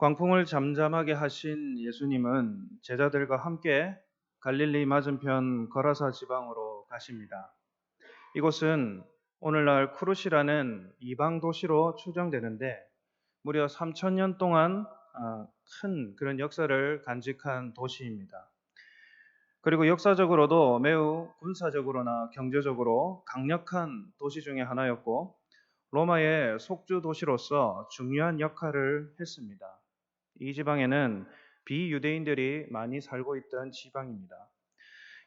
광풍을 잠잠하게 하신 예수님은 제자들과 함께 갈릴리 맞은편 거라사 지방으로 가십니다. 이곳은 오늘날 쿠르시라는 이방 도시로 추정되는데 무려 3,000년 동안 큰 그런 역사를 간직한 도시입니다. 그리고 역사적으로도 매우 군사적으로나 경제적으로 강력한 도시 중에 하나였고 로마의 속주 도시로서 중요한 역할을 했습니다. 이 지방에는 비유대인들이 많이 살고 있던 지방입니다.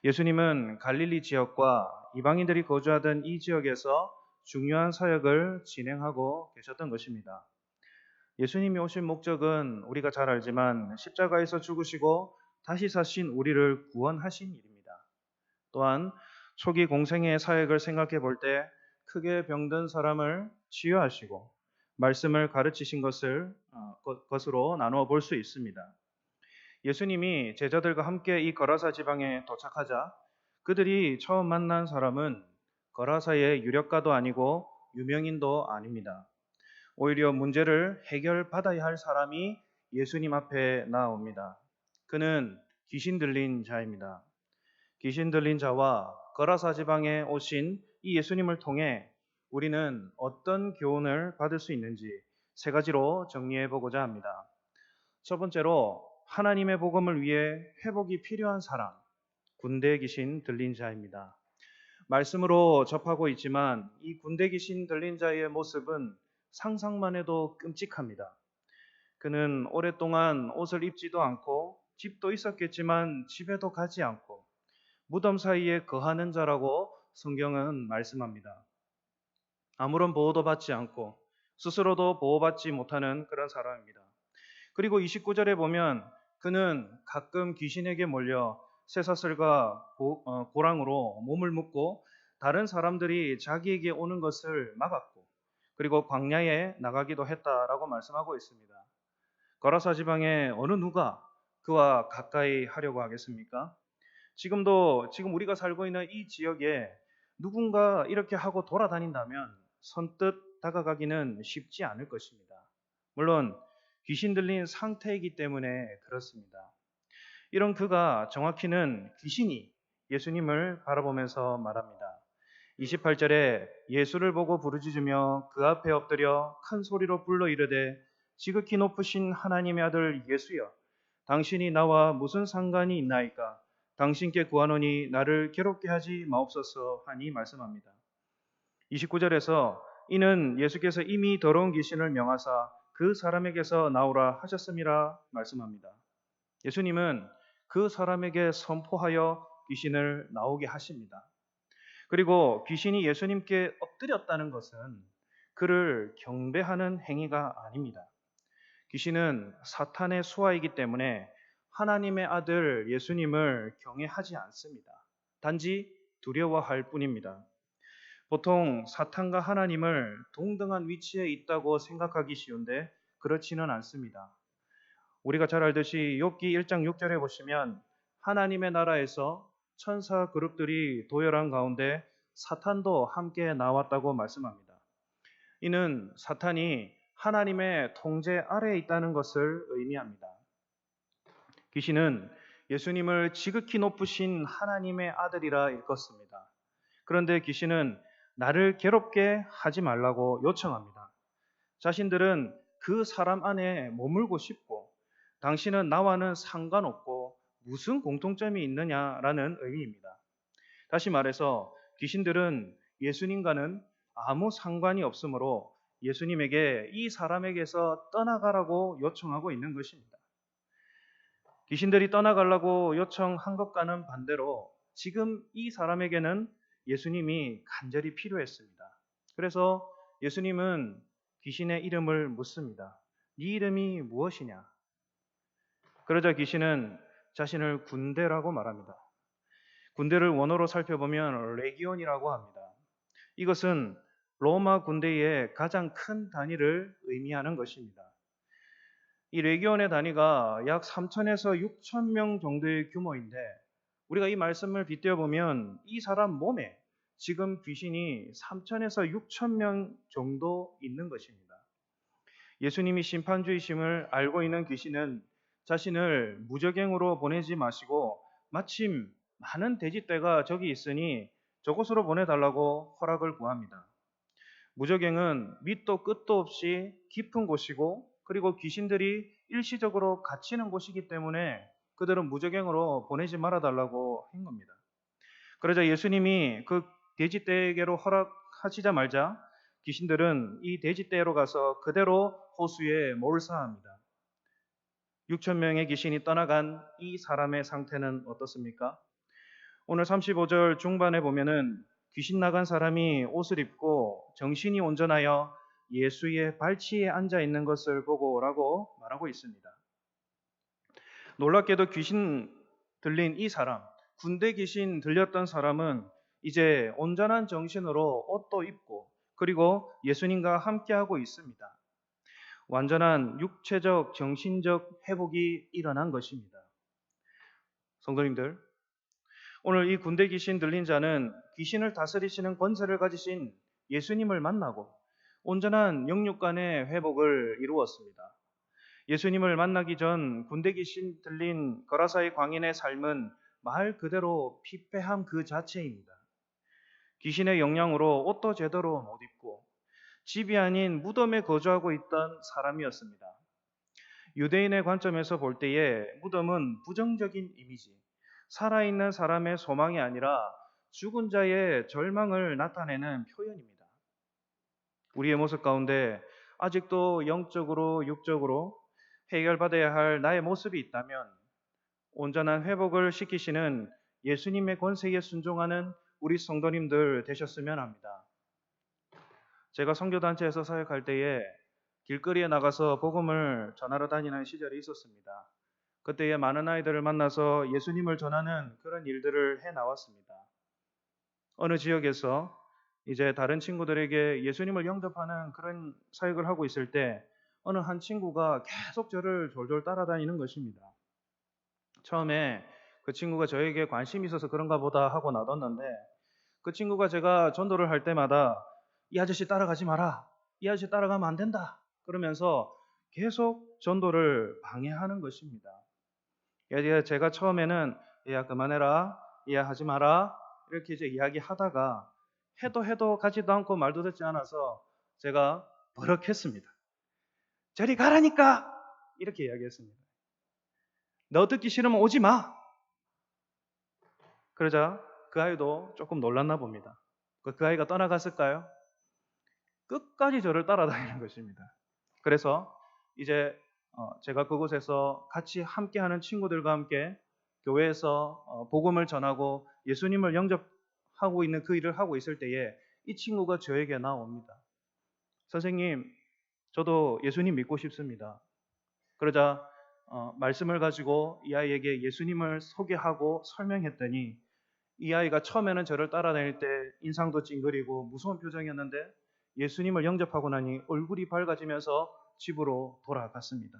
예수님은 갈릴리 지역과 이방인들이 거주하던 이 지역에서 중요한 사역을 진행하고 계셨던 것입니다. 예수님이 오신 목적은 우리가 잘 알지만 십자가에서 죽으시고 다시 사신 우리를 구원하신 일입니다. 또한 초기 공생의 사역을 생각해 볼 때 크게 병든 사람을 치유하시고 말씀을 가르치신 것으로 나누어 볼 수 있습니다. 예수님이 제자들과 함께 이 거라사 지방에 도착하자 그들이 처음 만난 사람은 거라사의 유력가도 아니고 유명인도 아닙니다. 오히려 문제를 해결받아야 할 사람이 예수님 앞에 나옵니다. 그는 귀신 들린 자입니다. 귀신 들린 자와 거라사 지방에 오신 이 예수님을 통해 우리는 어떤 교훈을 받을 수 있는지 세 가지로 정리해 보고자 합니다. 첫 번째로 하나님의 복음을 위해 회복이 필요한 사람, 군대 귀신 들린 자입니다. 말씀으로 접하고 있지만 이 군대 귀신 들린 자의 모습은 상상만 해도 끔찍합니다. 그는 오랫동안 옷을 입지도 않고 집도 있었겠지만 집에도 가지 않고 무덤 사이에 거하는 자라고 성경은 말씀합니다. 아무런 보호도 받지 않고 스스로도 보호받지 못하는 그런 사람입니다. 그리고 29절에 보면 그는 가끔 귀신에게 몰려 쇠사슬과 고랑으로 몸을 묶고 다른 사람들이 자기에게 오는 것을 막았고 그리고 광야에 나가기도 했다라고 말씀하고 있습니다. 거라사 지방에 어느 누가 그와 가까이 하려고 하겠습니까? 지금 우리가 살고 있는 이 지역에 누군가 이렇게 하고 돌아다닌다면 선뜻 다가가기는 쉽지 않을 것입니다. 물론 귀신 들린 상태이기 때문에 그렇습니다. 이런 그가 정확히는 귀신이 예수님을 바라보면서 말합니다. 28절에 예수를 보고 부르짖으며 그 앞에 엎드려 큰 소리로 불러 이르되 지극히 높으신 하나님의 아들 예수여 당신이 나와 무슨 상관이 있나이까 당신께 구하노니 나를 괴롭게 하지 마옵소서 하니 말씀합니다. 29절에서 이는 예수께서 이미 더러운 귀신을 명하사 그 사람에게서 나오라 하셨음이라 말씀합니다. 예수님은 그 사람에게 선포하여 귀신을 나오게 하십니다. 그리고 귀신이 예수님께 엎드렸다는 것은 그를 경배하는 행위가 아닙니다. 귀신은 사탄의 수하이기 때문에 하나님의 아들 예수님을 경외하지 않습니다. 단지 두려워할 뿐입니다. 보통 사탄과 하나님을 동등한 위치에 있다고 생각하기 쉬운데 그렇지는 않습니다. 우리가 잘 알듯이 욥기 1장 6절에 보시면 하나님의 나라에서 천사 그룹들이 도열한 가운데 사탄도 함께 나왔다고 말씀합니다. 이는 사탄이 하나님의 통제 아래에 있다는 것을 의미합니다. 귀신은 예수님을 지극히 높으신 하나님의 아들이라 일컫습니다. 그런데 귀신은 나를 괴롭게 하지 말라고 요청합니다. 자신들은 그 사람 안에 머물고 싶고 당신은 나와는 상관없고 무슨 공통점이 있느냐라는 의미입니다. 다시 말해서 귀신들은 예수님과는 아무 상관이 없으므로 예수님에게 이 사람에게서 떠나가라고 요청하고 있는 것입니다. 귀신들이 떠나가려고 요청한 것과는 반대로 지금 이 사람에게는 예수님이 간절히 필요했습니다. 그래서 예수님은 귀신의 이름을 묻습니다. 네 이름이 무엇이냐? 그러자 귀신은 자신을 군대라고 말합니다. 군대를 원어로 살펴보면 레기온이라고 합니다. 이것은 로마 군대의 가장 큰 단위를 의미하는 것입니다. 이 레기온의 단위가 약 3천에서 6천 명 정도의 규모인데 우리가 이 말씀을 빗대어 보면 이 사람 몸에 지금 귀신이 3천에서 6천 명 정도 있는 것입니다. 예수님이 심판주이심을 알고 있는 귀신은 자신을 무적행으로 보내지 마시고 마침 많은 돼지떼가 저기 있으니 저곳으로 보내달라고 허락을 구합니다. 무적행은 밑도 끝도 없이 깊은 곳이고 그리고 귀신들이 일시적으로 갇히는 곳이기 때문에 그들은 무적행으로 보내지 말아달라고 한 겁니다. 그러자 예수님이 그 돼지떼에게로 허락하시자 말자 귀신들은 이 돼지떼로 가서 그대로 호수에 몰사합니다. 6천 명의 귀신이 떠나간 이 사람의 상태는 어떻습니까? 오늘 35절 중반에 보면은 귀신 나간 사람이 옷을 입고 정신이 온전하여 예수의 발치에 앉아 있는 것을 보고라고 말하고 있습니다. 놀랍게도 귀신 들린 이 사람, 군대 귀신 들렸던 사람은 이제 온전한 정신으로 옷도 입고 그리고 예수님과 함께하고 있습니다. 완전한 육체적, 정신적 회복이 일어난 것입니다. 성도님들, 오늘 이 군대 귀신 들린 자는 귀신을 다스리시는 권세를 가지신 예수님을 만나고 온전한 영육간의 회복을 이루었습니다. 예수님을 만나기 전 군대 귀신 들린 거라사의 광인의 삶은 말 그대로 피폐함 그 자체입니다. 귀신의 영향으로 옷도 제대로 못 입고 집이 아닌 무덤에 거주하고 있던 사람이었습니다. 유대인의 관점에서 볼 때에 무덤은 부정적인 이미지, 살아있는 사람의 소망이 아니라 죽은 자의 절망을 나타내는 표현입니다. 우리의 모습 가운데 아직도 영적으로, 육적으로 해결받아야 할 나의 모습이 있다면 온전한 회복을 시키시는 예수님의 권세에 순종하는 우리 성도님들 되셨으면 합니다. 제가 선교단체에서 사역할 때에 길거리에 나가서 복음을 전하러 다니는 시절이 있었습니다. 그때에 많은 아이들을 만나서 예수님을 전하는 그런 일들을 해 나왔습니다. 어느 지역에서 이제 다른 친구들에게 예수님을 영접하는 그런 사역을 하고 있을 때 어느 한 친구가 계속 저를 졸졸 따라다니는 것입니다. 처음에 그 친구가 저에게 관심이 있어서 그런가 보다 하고 놔뒀는데 그 친구가 제가 전도를 할 때마다 이 아저씨 따라가지 마라. 이 아저씨 따라가면 안 된다. 그러면서 계속 전도를 방해하는 것입니다. 제가 처음에는 야 그만해라. 야 하지 마라. 이렇게 이제 이야기하다가 해도 가지도 않고 말도 듣지 않아서 제가 버럭했습니다. 저리 가라니까! 이렇게 이야기했습니다. 너 듣기 싫으면 오지 마! 그러자 그 아이도 조금 놀랐나 봅니다. 그 아이가 떠나갔을까요? 끝까지 저를 따라다니는 것입니다. 그래서 이제 제가 그곳에서 같이 함께하는 친구들과 함께 교회에서 복음을 전하고 예수님을 영접하고 있는 그 일을 하고 있을 때에 이 친구가 저에게 나옵니다. 선생님, 저도 예수님 믿고 싶습니다. 그러자 말씀을 가지고 이 아이에게 예수님을 소개하고 설명했더니 이 아이가 처음에는 저를 따라다닐 때 인상도 찡그리고 무서운 표정이었는데 예수님을 영접하고 나니 얼굴이 밝아지면서 집으로 돌아갔습니다.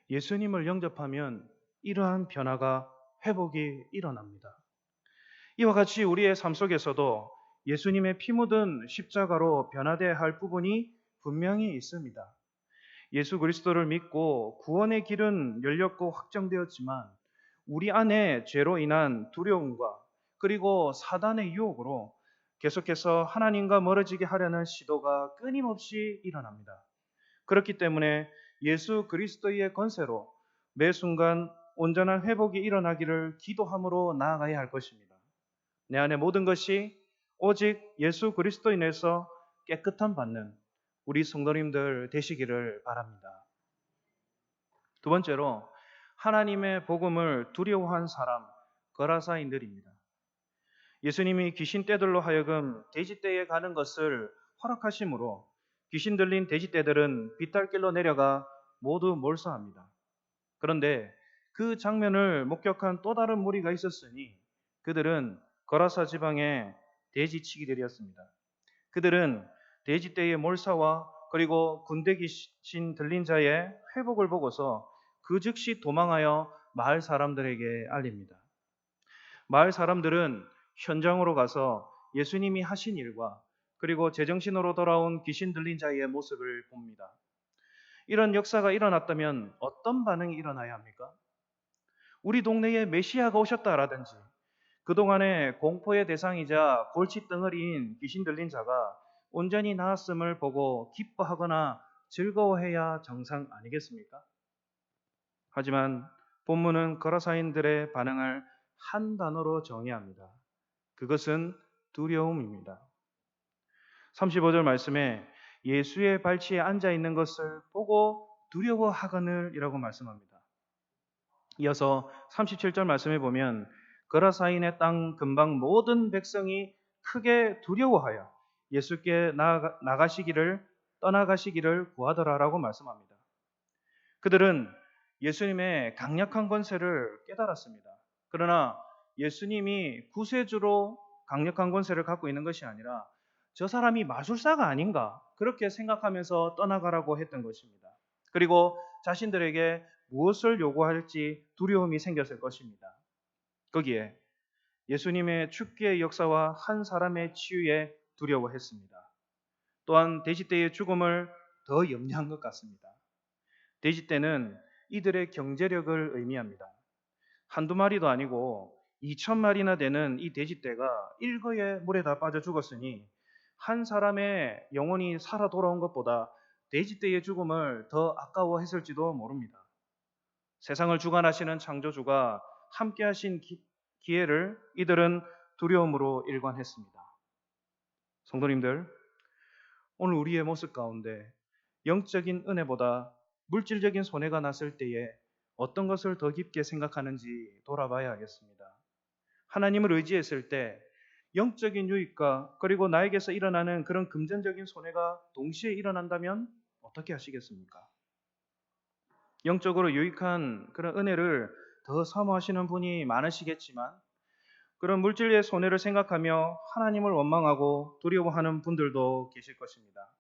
예수님을 영접하면 이러한 변화가 회복이 일어납니다. 이와 같이 우리의 삶 속에서도 예수님의 피 묻은 십자가로 변화되어야 할 부분이 분명히 있습니다. 예수 그리스도를 믿고 구원의 길은 열렸고 확정되었지만 우리 안에 죄로 인한 두려움과 그리고 사단의 유혹으로 계속해서 하나님과 멀어지게 하려는 시도가 끊임없이 일어납니다. 그렇기 때문에 예수 그리스도의 권세로 매 순간 온전한 회복이 일어나기를 기도함으로 나아가야 할 것입니다. 내 안의 모든 것이 오직 예수 그리스도 인해서 깨끗함 받는 우리 성도님들 되시기를 바랍니다. 두 번째로 하나님의 복음을 두려워한 사람, 거라사인들입니다. 예수님이 귀신 떼들로 하여금 돼지떼에 가는 것을 허락하심으로 귀신 들린 돼지떼들은 비탈길로 내려가 모두 몰사합니다. 그런데 그 장면을 목격한 또 다른 무리가 있었으니 그들은 거라사 지방의 돼지치기들이었습니다. 그들은 돼지떼의 몰사와 그리고 군대 귀신 들린 자의 회복을 보고서 그 즉시 도망하여 마을 사람들에게 알립니다. 마을 사람들은 현장으로 가서 예수님이 하신 일과 그리고 제정신으로 돌아온 귀신 들린 자의 모습을 봅니다. 이런 역사가 일어났다면 어떤 반응이 일어나야 합니까? 우리 동네에 메시아가 오셨다라든지 그동안의 공포의 대상이자 골칫덩어리인 귀신 들린 자가 온전히 나았음을 보고 기뻐하거나 즐거워해야 정상 아니겠습니까? 하지만 본문은 거라사인들의 반응을 한 단어로 정의합니다. 그것은 두려움입니다. 35절 말씀에 예수의 발치에 앉아 있는 것을 보고 두려워하거늘이라고 말씀합니다. 이어서 37절 말씀에 보면 거라사인의 땅 근방 모든 백성이 크게 두려워하여 예수께 떠나가시기를 구하더라라고 말씀합니다. 그들은 예수님의 강력한 권세를 깨달았습니다. 그러나 예수님이 구세주로 강력한 권세를 갖고 있는 것이 아니라 저 사람이 마술사가 아닌가 그렇게 생각하면서 떠나가라고 했던 것입니다. 그리고 자신들에게 무엇을 요구할지 두려움이 생겼을 것입니다. 거기에 예수님의 축기의 역사와 한 사람의 치유에 두려워했습니다. 또한 돼지떼의 죽음을 더 염려한 것 같습니다. 돼지떼는 이들의 경제력을 의미합니다. 한두 마리도 아니고 2,000마리나 되는 이 돼지떼가 일거에 물에 다 빠져 죽었으니 한 사람의 영혼이 살아 돌아온 것보다 돼지떼의 죽음을 더 아까워했을지도 모릅니다. 세상을 주관하시는 창조주가 함께하신 기회를 이들은 두려움으로 일관했습니다. 성도님들, 오늘 우리의 모습 가운데 영적인 은혜보다 물질적인 손해가 났을 때에 어떤 것을 더 깊게 생각하는지 돌아봐야 하겠습니다. 하나님을 의지했을 때 영적인 유익과 그리고 나에게서 일어나는 그런 금전적인 손해가 동시에 일어난다면 어떻게 하시겠습니까? 영적으로 유익한 그런 은혜를 더 사모하시는 분이 많으시겠지만 그런 물질의 손해를 생각하며 하나님을 원망하고 두려워하는 분들도 계실 것입니다.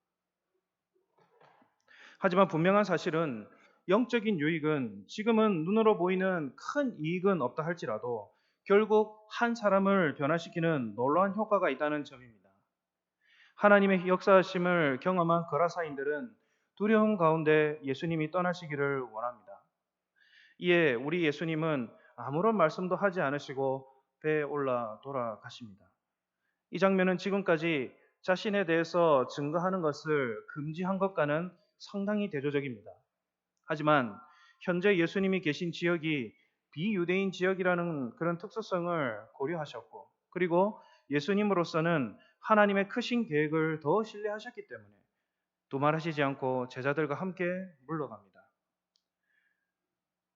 하지만 분명한 사실은 영적인 유익은 지금은 눈으로 보이는 큰 이익은 없다 할지라도 결국 한 사람을 변화시키는 놀라운 효과가 있다는 점입니다. 하나님의 역사하심을 경험한 거라사인들은 두려움 가운데 예수님이 떠나시기를 원합니다. 이에 우리 예수님은 아무런 말씀도 하지 않으시고 배에 올라 돌아가십니다. 이 장면은 지금까지 자신에 대해서 증거하는 것을 금지한 것과는 상당히 대조적입니다. 하지만 현재 예수님이 계신 지역이 비유대인 지역이라는 그런 특수성을 고려하셨고 그리고 예수님으로서는 하나님의 크신 계획을 더 신뢰하셨기 때문에 두말하시지 않고 제자들과 함께 물러갑니다.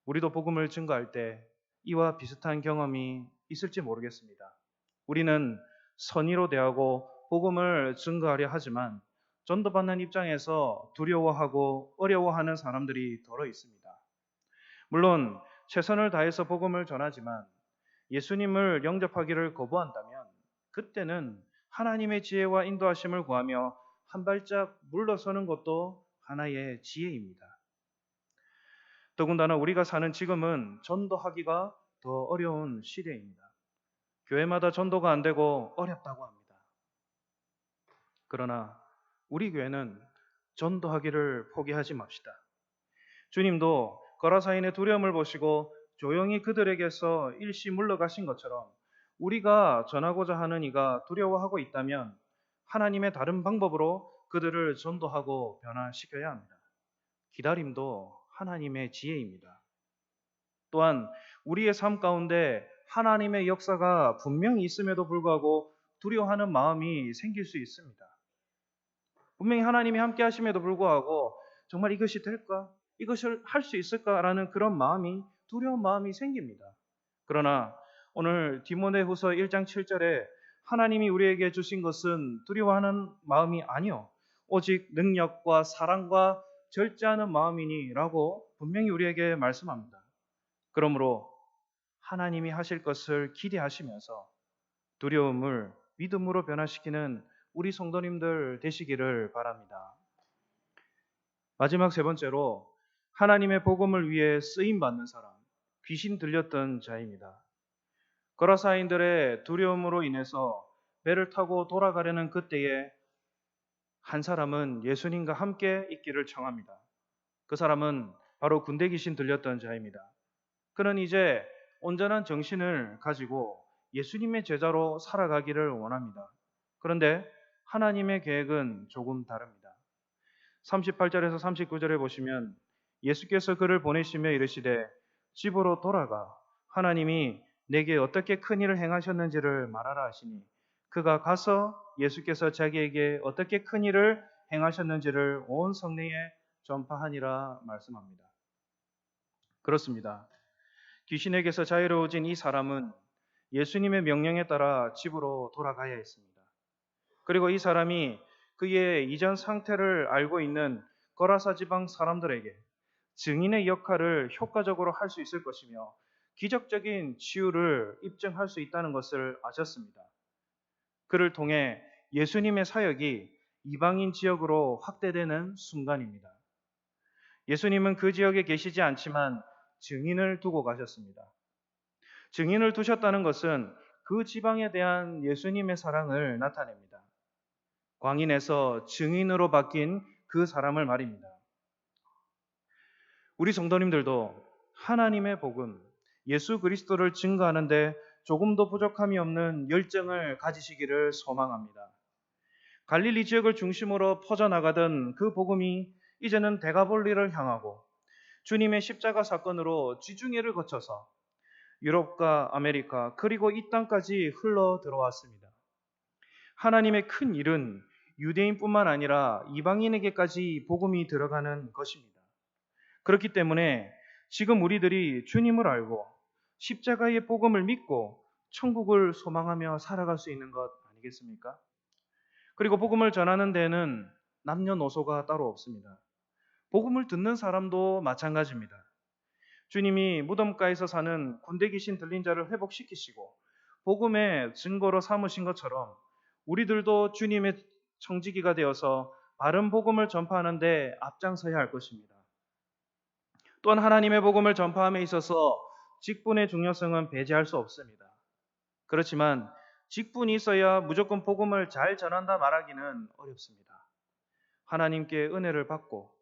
우리도 복음을 증거할 때 이와 비슷한 경험이 있을지 모르겠습니다. 우리는 선의로 대하고 복음을 증거하려 하지만 전도받는 입장에서 두려워하고 어려워하는 사람들이 더러 있습니다. 물론 최선을 다해서 복음을 전하지만 예수님을 영접하기를 거부한다면 그때는 하나님의 지혜와 인도하심을 구하며 한 발짝 물러서는 것도 하나의 지혜입니다. 더군다나 우리가 사는 지금은 전도하기가 더 어려운 시대입니다. 교회마다 전도가 안 되고 어렵다고 합니다. 그러나 우리 교회는 전도하기를 포기하지 맙시다. 주님도 거라사인의 두려움을 보시고 조용히 그들에게서 일시 물러가신 것처럼 우리가 전하고자 하는 이가 두려워하고 있다면 하나님의 다른 방법으로 그들을 전도하고 변화시켜야 합니다. 기다림도 하나님의 지혜입니다. 또한 우리의 삶 가운데 하나님의 역사가 분명히 있음에도 불구하고 두려워하는 마음이 생길 수 있습니다. 분명히 하나님이 함께 하심에도 불구하고 정말 이것이 될까? 이것을 할 수 있을까라는 그런 마음이 두려운 마음이 생깁니다. 그러나 오늘 디모데후서 1장 7절에 하나님이 우리에게 주신 것은 두려워하는 마음이 아니요 오직 능력과 사랑과 절제하는 마음이니라고 분명히 우리에게 말씀합니다. 그러므로 하나님이 하실 것을 기대하시면서 두려움을 믿음으로 변화시키는 우리 성도님들 되시기를 바랍니다. 마지막 세 번째로 하나님의 복음을 위해 쓰임 받는 사람, 귀신 들렸던 자입니다. 거라사인들의 두려움으로 인해서 배를 타고 돌아가려는 그때에 한 사람은 예수님과 함께 있기를 청합니다. 그 사람은 바로 군대 귀신 들렸던 자입니다. 그는 이제 온전한 정신을 가지고 예수님의 제자로 살아가기를 원합니다. 그런데 하나님의 계획은 조금 다릅니다. 38절에서 39절에 보시면 예수께서 그를 보내시며 이르시되 집으로 돌아가 하나님이 내게 어떻게 큰 일을 행하셨는지를 말하라 하시니 그가 가서 예수께서 자기에게 어떻게 큰 일을 행하셨는지를 온 성내에 전파하니라 말씀합니다. 그렇습니다. 귀신에게서 자유로워진 이 사람은 예수님의 명령에 따라 집으로 돌아가야 했습니다. 그리고 이 사람이 그의 이전 상태를 알고 있는 거라사 지방 사람들에게 증인의 역할을 효과적으로 할 수 있을 것이며 기적적인 치유를 입증할 수 있다는 것을 아셨습니다. 그를 통해 예수님의 사역이 이방인 지역으로 확대되는 순간입니다. 예수님은 그 지역에 계시지 않지만 증인을 두고 가셨습니다. 증인을 두셨다는 것은 그 지방에 대한 예수님의 사랑을 나타냅니다. 광인에서 증인으로 바뀐 그 사람을 말입니다. 우리 성도님들도 하나님의 복음, 예수 그리스도를 증거하는데 조금도 부족함이 없는 열정을 가지시기를 소망합니다. 갈릴리 지역을 중심으로 퍼져나가던 그 복음이 이제는 데가볼리를 향하고 주님의 십자가 사건으로 지중해를 거쳐서 유럽과 아메리카 그리고 이 땅까지 흘러 들어왔습니다. 하나님의 큰 일은 유대인뿐만 아니라 이방인에게까지 복음이 들어가는 것입니다. 그렇기 때문에 지금 우리들이 주님을 알고 십자가의 복음을 믿고 천국을 소망하며 살아갈 수 있는 것 아니겠습니까? 그리고 복음을 전하는 데에는 남녀노소가 따로 없습니다. 복음을 듣는 사람도 마찬가지입니다. 주님이 무덤가에서 사는 군대 귀신 들린 자를 회복시키시고 복음의 증거로 삼으신 것처럼 우리들도 주님의 청지기가 되어서 바른 복음을 전파하는 데 앞장서야 할 것입니다. 또한 하나님의 복음을 전파함에 있어서 직분의 중요성은 배제할 수 없습니다. 그렇지만 직분이 있어야 무조건 복음을 잘 전한다 말하기는 어렵습니다. 하나님께 은혜를 받고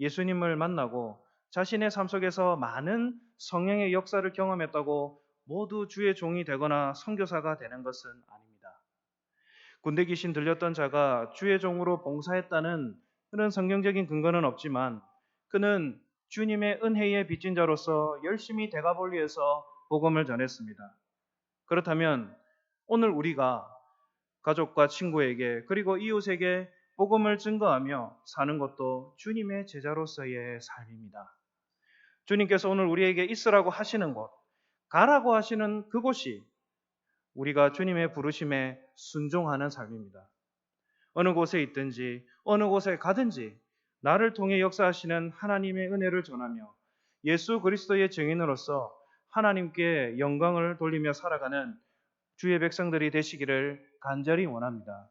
예수님을 만나고 자신의 삶 속에서 많은 성령의 역사를 경험했다고 모두 주의 종이 되거나 선교사가 되는 것은 아닙니다. 군대 귀신 들렸던 자가 주의 종으로 봉사했다는 그런 성경적인 근거는 없지만 그는 주님의 은혜에 빚진 자로서 열심히 데가볼리에서 복음을 전했습니다. 그렇다면 오늘 우리가 가족과 친구에게 그리고 이웃에게 복음을 증거하며 사는 것도 주님의 제자로서의 삶입니다. 주님께서 오늘 우리에게 있으라고 하시는 곳, 가라고 하시는 그곳이 우리가 주님의 부르심에 순종하는 삶입니다. 어느 곳에 있든지 어느 곳에 가든지 나를 통해 역사하시는 하나님의 은혜를 전하며 예수 그리스도의 증인으로서 하나님께 영광을 돌리며 살아가는 주의 백성들이 되시기를 간절히 원합니다.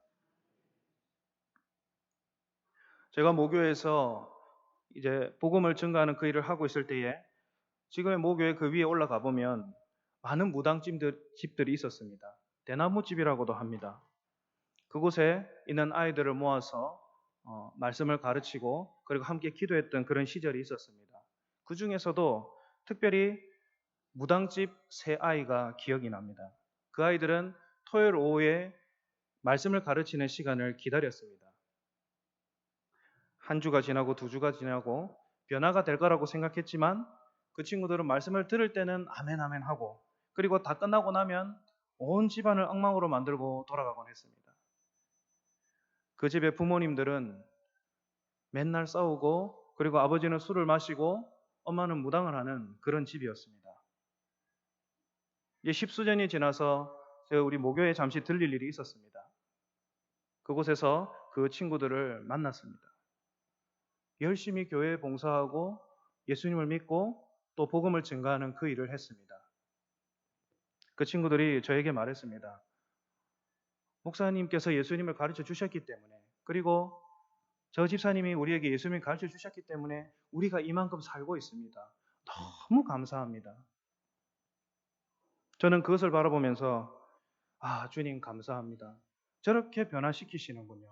제가 모교에서 이제 복음을 증거하는 그 일을 하고 있을 때에 지금의 모교의 그 위에 올라가 보면 많은 무당집들이 있었습니다. 대나무집이라고도 합니다. 그곳에 있는 아이들을 모아서 말씀을 가르치고 그리고 함께 기도했던 그런 시절이 있었습니다. 그 중에서도 특별히 무당집 세 아이가 기억이 납니다. 그 아이들은 토요일 오후에 말씀을 가르치는 시간을 기다렸습니다. 한 주가 지나고 두 주가 지나고 변화가 될 거라고 생각했지만 그 친구들은 말씀을 들을 때는 아멘 아멘 하고 그리고 다 끝나고 나면 온 집안을 엉망으로 만들고 돌아가곤 했습니다. 그 집의 부모님들은 맨날 싸우고 그리고 아버지는 술을 마시고 엄마는 무당을 하는 그런 집이었습니다. 이제 십수년이 지나서 제가 우리 모교에 잠시 들릴 일이 있었습니다. 그곳에서 그 친구들을 만났습니다. 열심히 교회에 봉사하고 예수님을 믿고 또 복음을 증거하는 그 일을 했습니다. 그 친구들이 저에게 말했습니다. 목사님께서 예수님을 가르쳐 주셨기 때문에 그리고 저 집사님이 우리에게 예수님을 가르쳐 주셨기 때문에 우리가 이만큼 살고 있습니다. 너무 감사합니다. 저는 그것을 바라보면서 주님 감사합니다. 저렇게 변화시키시는군요.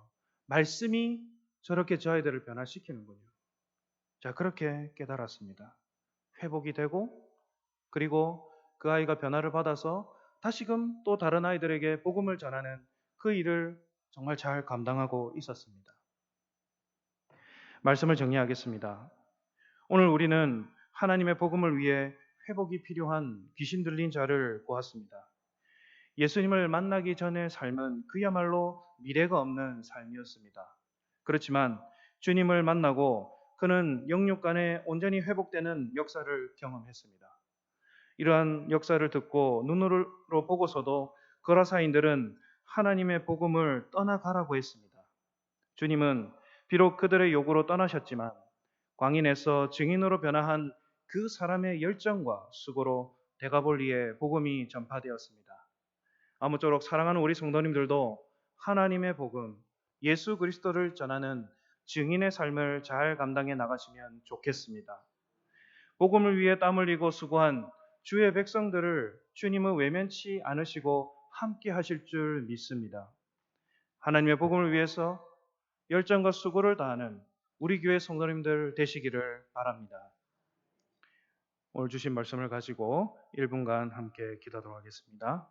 말씀이 저렇게 저 아이들을 변화시키는군요. 자, 그렇게 깨달았습니다. 회복이 되고 그리고 그 아이가 변화를 받아서 다시금 또 다른 아이들에게 복음을 전하는 그 일을 정말 잘 감당하고 있었습니다. 말씀을 정리하겠습니다. 오늘 우리는 하나님의 복음을 위해 회복이 필요한 귀신 들린 자를 보았습니다. 예수님을 만나기 전의 삶은 그야말로 미래가 없는 삶이었습니다. 그렇지만 주님을 만나고 그는 영육 간에 온전히 회복되는 역사를 경험했습니다. 이러한 역사를 듣고 눈으로 보고서도 거라사인들은 하나님의 복음을 떠나가라고 했습니다. 주님은 비록 그들의 요구로 떠나셨지만 광인에서 증인으로 변화한 그 사람의 열정과 수고로 데가볼리에 복음이 전파되었습니다. 아무쪼록 사랑하는 우리 성도님들도 하나님의 복음, 예수 그리스도를 전하는 증인의 삶을 잘 감당해 나가시면 좋겠습니다. 복음을 위해 땀 흘리고 수고한 주의 백성들을 주님은 외면치 않으시고 함께 하실 줄 믿습니다. 하나님의 복음을 위해서 열정과 수고를 다하는 우리 교회 성도님들 되시기를 바랍니다. 오늘 주신 말씀을 가지고 1분간 함께 기도하도록 하겠습니다.